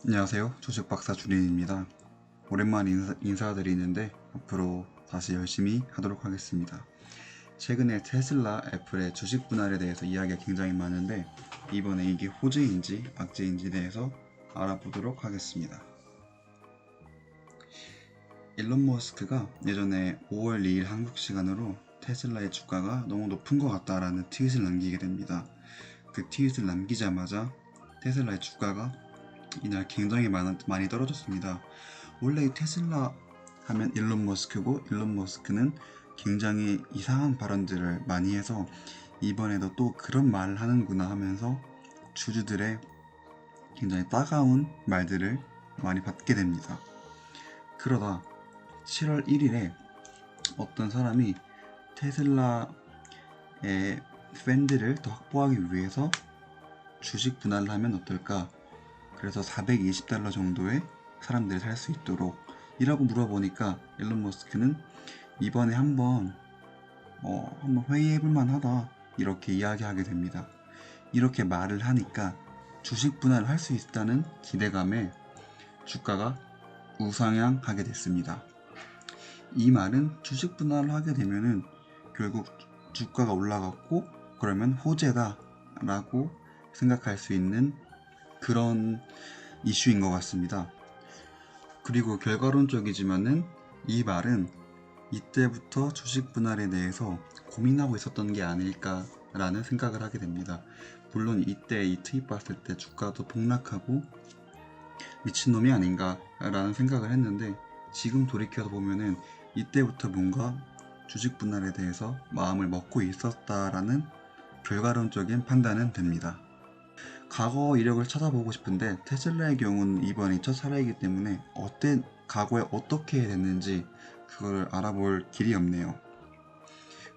안녕하세요. 주식박사 준인입니다. 오랜만에 인사드리는데 앞으로 다시 열심히 하도록 하겠습니다. 최근에 테슬라, 애플의 주식 분할에 대해서 이야기가 굉장히 많은데 이번에 이게 호재인지 악재인지 대해서 알아보도록 하겠습니다. 일론 머스크가 예전에 5월 2일 한국 시간으로 테슬라의 주가가 너무 높은 것 같다라는 트윗을 남기게 됩니다. 그 트윗을 남기자마자 테슬라의 주가가 이날 굉장히 많이 떨어졌습니다. 원래 테슬라 하면 일론 머스크고, 일론 머스크는 굉장히 이상한 발언들을 많이 해서 이번에도 또 그런 말을 하는구나 하면서 주주들의 굉장히 따가운 말들을 많이 받게 됩니다. 그러다 7월 1일에 어떤 사람이 테슬라의 팬들을 더 확보하기 위해서 주식 분할을 하면 어떨까? 그래서 $420 정도의 사람들이 살 수 있도록 이라고 물어보니까 일론 머스크는 이번에 한번 회의해볼 만하다 이렇게 이야기하게 됩니다. 이렇게 말을 하니까 주식 분할을 할 수 있다는 기대감에 주가가 우상향하게 됐습니다. 이 말은 주식 분할을 하게 되면은 결국 주가가 올라갔고 그러면 호재다 라고 생각할 수 있는 그런 이슈인 것 같습니다. 그리고 결과론적이지만은 이 말은 이때부터 주식 분할에 대해서 고민하고 있었던 게 아닐까라는 생각을 하게 됩니다. 물론 이때 이 트윗 봤을 때 주가도 폭락하고 미친놈이 아닌가라는 생각을 했는데 지금 돌이켜서 보면은 이때부터 뭔가 주식 분할에 대해서 마음을 먹고 있었다라는 결과론적인 판단은 됩니다. 과거 이력을 찾아보고 싶은데 테슬라의 경우는 이번이 첫 사례이기 때문에 과거에 어떻게 됐는지 그걸 알아볼 길이 없네요.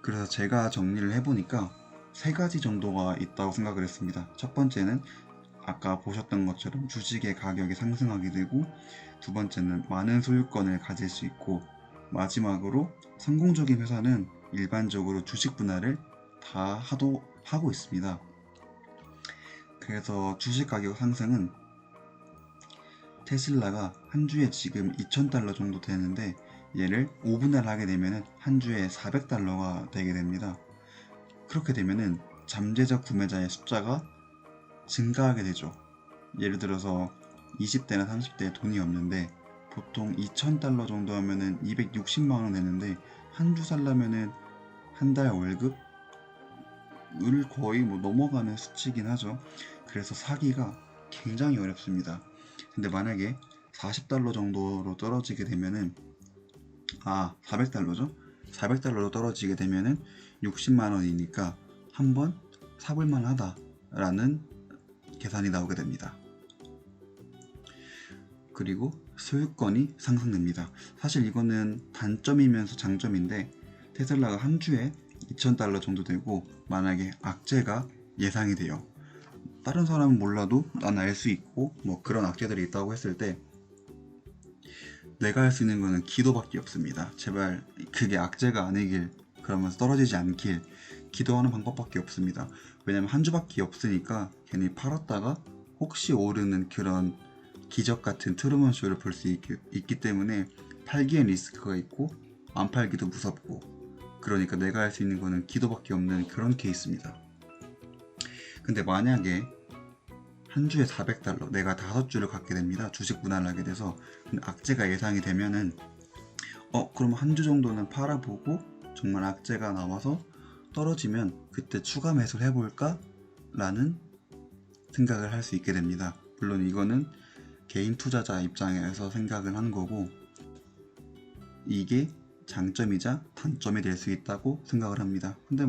그래서 제가 정리를 해보니까 세 가지 정도가 있다고 생각을 했습니다. 첫 번째는 아까 보셨던 것처럼 주식의 가격이 상승하게 되고, 두 번째는 많은 소유권을 가질 수 있고, 마지막으로 성공적인 회사는 일반적으로 주식 분할을 다 하고 있습니다. 그래서 주식 가격 상승은 테슬라가 한 주에 지금 $2,000 정도 되는데 얘를 5분할 하게 되면 한 주에 $400가 되게 됩니다. 그렇게 되면은 잠재적 구매자의 숫자가 증가하게 되죠. 예를 들어서 20대나 30대에 돈이 없는데 보통 $2,000 정도 하면은 260만 원 되는데 한 주 살려면은 한 달 월급을 거의 넘어가는 수치긴 하죠. 그래서 사기가 굉장히 어렵습니다. 근데 만약에 $40 정도로 떨어지게 되면은 $400죠? $400로 떨어지게 되면은 60만 원이니까 한번 사볼만 하다라는 계산이 나오게 됩니다. 그리고 소유권이 상승됩니다. 사실 이거는 단점이면서 장점인데 테슬라가 한 주에 $2,000 정도 되고 만약에 악재가 예상이 돼요. 다른 사람은 몰라도 난 알 수 있고 그런 악재들이 있다고 했을 때 내가 할 수 있는 거는 기도밖에 없습니다. 제발 그게 악재가 아니길, 그러면서 떨어지지 않길 기도하는 방법밖에 없습니다. 왜냐면 한 주밖에 없으니까 괜히 팔았다가 혹시 오르는 그런 기적 같은 트루먼 쇼를 볼 수 있기 때문에 팔기엔 리스크가 있고 안 팔기도 무섭고, 그러니까 내가 할 수 있는 거는 기도밖에 없는 그런 케이스입니다. 근데 만약에 한 주에 $400 내가 5주를 갖게 됩니다. 주식 분할을 하게 돼서. 근데 악재가 예상이 되면은 그럼 한 주 정도는 팔아보고 정말 악재가 나와서 떨어지면 그때 추가 매수를 해볼까? 라는 생각을 할 수 있게 됩니다. 물론 이거는 개인 투자자 입장에서 생각을 한 거고 이게 장점이자 단점이 될 수 있다고 생각을 합니다. 근데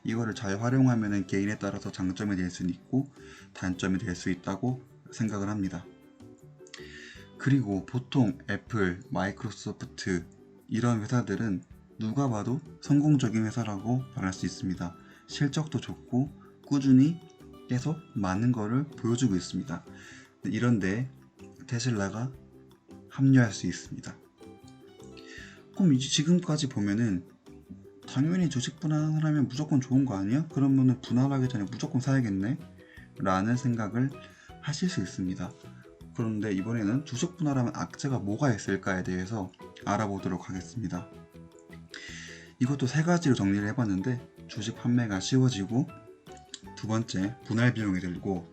이거를 잘 활용하면 개인에 따라서 장점이 될 수 있고 단점이 될 수 있다고 생각을 합니다. 그리고 보통 애플, 마이크로소프트 이런 회사들은 누가 봐도 성공적인 회사라고 말할 수 있습니다. 실적도 좋고 꾸준히 계속 많은 거를 보여주고 있습니다. 이런데 테슬라가 합류할 수 있습니다. 그럼 지금까지 보면은 당연히 주식 분할을 하면 무조건 좋은 거 아니야? 그러면은 분할하기 전에 무조건 사야겠네? 라는 생각을 하실 수 있습니다. 그런데 이번에는 주식 분할하면 악재가 뭐가 있을까에 대해서 알아보도록 하겠습니다. 이것도 세 가지로 정리를 해봤는데, 주식 판매가 쉬워지고, 두 번째 분할 비용이 들고,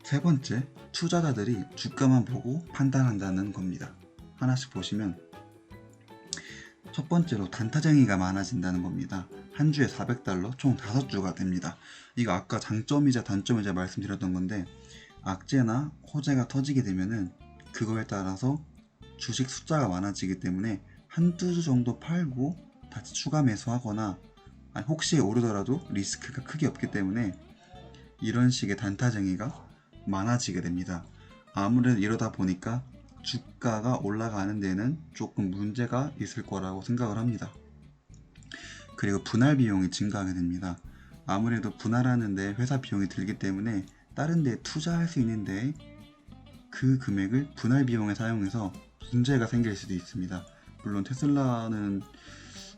세 번째 투자자들이 주가만 보고 판단한다는 겁니다. 하나씩 보시면, 첫 번째로 단타쟁이가 많아진다는 겁니다. 한 주에 400달러, 총 5주가 됩니다. 이거 아까 장점이자 단점이자 말씀드렸던 건데, 악재나 호재가 터지게 되면은 그거에 따라서 주식 숫자가 많아지기 때문에 한두 주 정도 팔고 다시 추가 매수하거나, 혹시 오르더라도 리스크가 크게 없기 때문에 이런 식의 단타쟁이가 많아지게 됩니다. 아무래도 이러다 보니까 주가가 올라가는 데는 조금 문제가 있을 거라고 생각을 합니다. 그리고 분할 비용이 증가하게 됩니다. 아무래도 분할하는데 회사 비용이 들기 때문에 다른 데 투자할 수 있는데 그 금액을 분할 비용에 사용해서 문제가 생길 수도 있습니다. 물론 테슬라는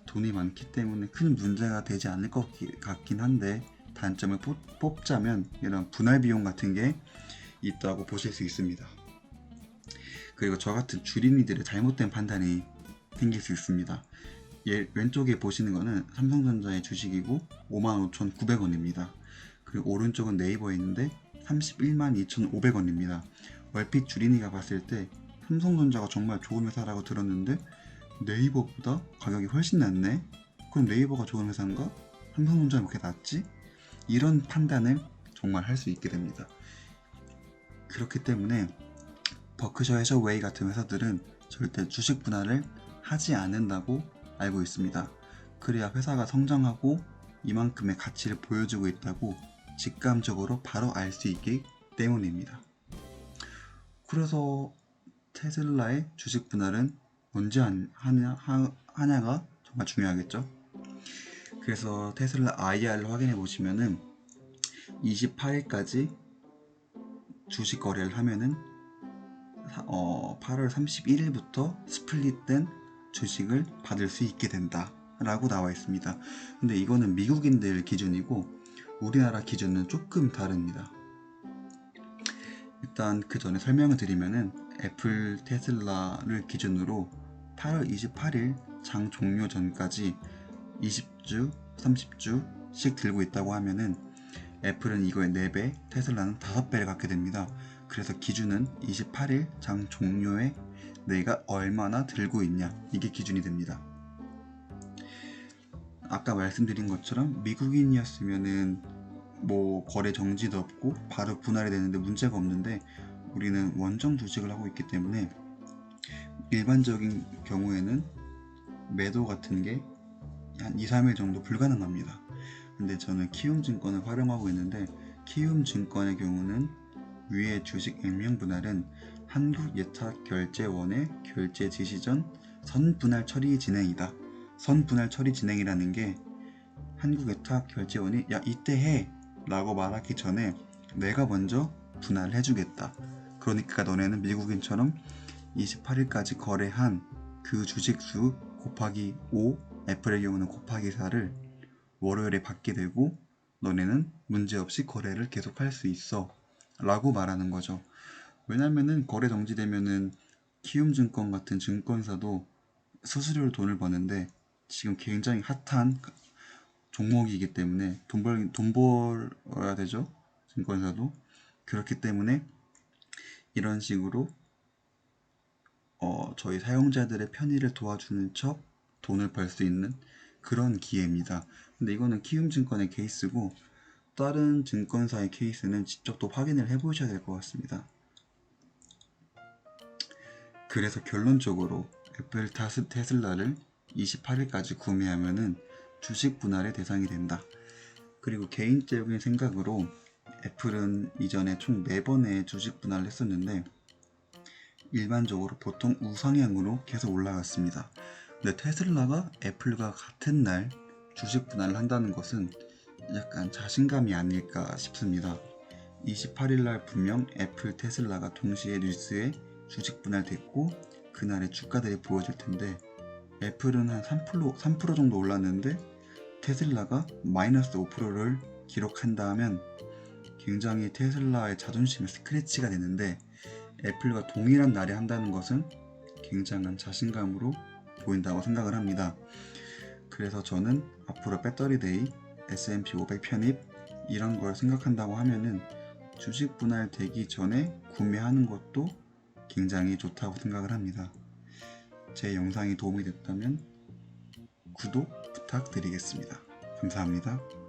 돈이 많기 때문에 큰 문제가 되지 않을 것 같긴 한데, 단점을 뽑자면 이런 분할 비용 같은 게 있다고 보실 수 있습니다. 그리고 저 같은 주린이들의 잘못된 판단이 생길 수 있습니다. 왼쪽에 보시는 거는 삼성전자의 주식이고 55,900원입니다. 그리고 오른쪽은 네이버에 있는데 312,500원입니다. 얼핏 주린이가 봤을 때 삼성전자가 정말 좋은 회사라고 들었는데 네이버보다 가격이 훨씬 낮네? 그럼 네이버가 좋은 회사인가? 삼성전자는 그렇게 낮지? 이런 판단을 정말 할 수 있게 됩니다. 그렇기 때문에 버크셔 해서웨이 같은 회사들은 절대 주식 분할을 하지 않는다고 알고 있습니다. 그래야 회사가 성장하고 이만큼의 가치를 보여주고 있다고 직감적으로 바로 알 수 있기 때문입니다. 그래서 테슬라의 주식 분할은 언제 하냐가 정말 중요하겠죠. 그래서 테슬라 IR을 확인해 보시면은 28일까지 주식 거래를 하면은 8월 31일부터 스플릿된 주식을 받을 수 있게 된다 라고 나와 있습니다. 근데 이거는 미국인들 기준이고 우리나라 기준은 조금 다릅니다. 일단 그 전에 설명을 드리면은 애플 테슬라를 기준으로 8월 28일 장 종료 전까지 20주, 30주씩 들고 있다고 하면은 애플은 이거의 4배, 테슬라는 5배를 갖게 됩니다. 그래서 기준은 28일 장 종료에 내가 얼마나 들고 있냐, 이게 기준이 됩니다. 아까 말씀드린 것처럼 미국인이었으면은 뭐 거래 정지도 없고 바로 분할이 되는데 문제가 없는데, 우리는 원정 주식을 하고 있기 때문에 일반적인 경우에는 매도 같은 게 한 2-3일 정도 불가능합니다. 근데 저는 키움증권을 활용하고 있는데, 키움증권의 경우는 위의 주식 액면 분할은 한국예탁결제원의 결제 지시 전 선분할 처리 진행이다. 선분할 처리 진행이라는 게 한국예탁결제원이 야 이때 해 라고 말하기 전에 내가 먼저 분할을 해주겠다. 그러니까 너네는 미국인처럼 28일까지 거래한 그 주식수 곱하기 5, 애플의 경우는 곱하기 4를 월요일에 받게 되고 너네는 문제없이 거래를 계속할 수 있어 라고 말하는 거죠. 왜냐면은 거래 정지되면은 키움증권 같은 증권사도 수수료로 돈을 버는데 지금 굉장히 핫한 종목이기 때문에 돈 벌어야 되죠. 증권사도. 그렇기 때문에 이런 식으로 저희 사용자들의 편의를 도와주는 척 돈을 벌 수 있는 그런 기회입니다. 근데 이거는 키움증권의 케이스고 다른 증권사의 케이스는 직접 또 확인을 해보셔야 될 것 같습니다. 그래서 결론적으로 애플 테슬라를 28일까지 구매하면은 주식 분할의 대상이 된다. 그리고 개인적인 생각으로 애플은 이전에 총 4번의 주식 분할을 했었는데 일반적으로 보통 우상향으로 계속 올라갔습니다. 근데 테슬라가 애플과 같은 날 주식 분할을 한다는 것은 약간 자신감이 아닐까 싶습니다. 28일날 분명 애플 테슬라가 동시에 뉴스에 주식 분할됐고 그날의 주가들이 보여질 텐데 애플은 한 3% 정도 올랐는데 테슬라가 마이너스 5%를 기록한다 하면 굉장히 테슬라의 자존심에 스크래치가 되는데, 애플과 동일한 날에 한다는 것은 굉장한 자신감으로 보인다고 생각을 합니다. 그래서 저는 앞으로 배터리데이, S&P 500 편입 이런 걸 생각한다고 하면은 주식 분할되기 전에 구매하는 것도 굉장히 좋다고 생각을 합니다. 제 영상이 도움이 됐다면 구독 부탁드리겠습니다. 감사합니다.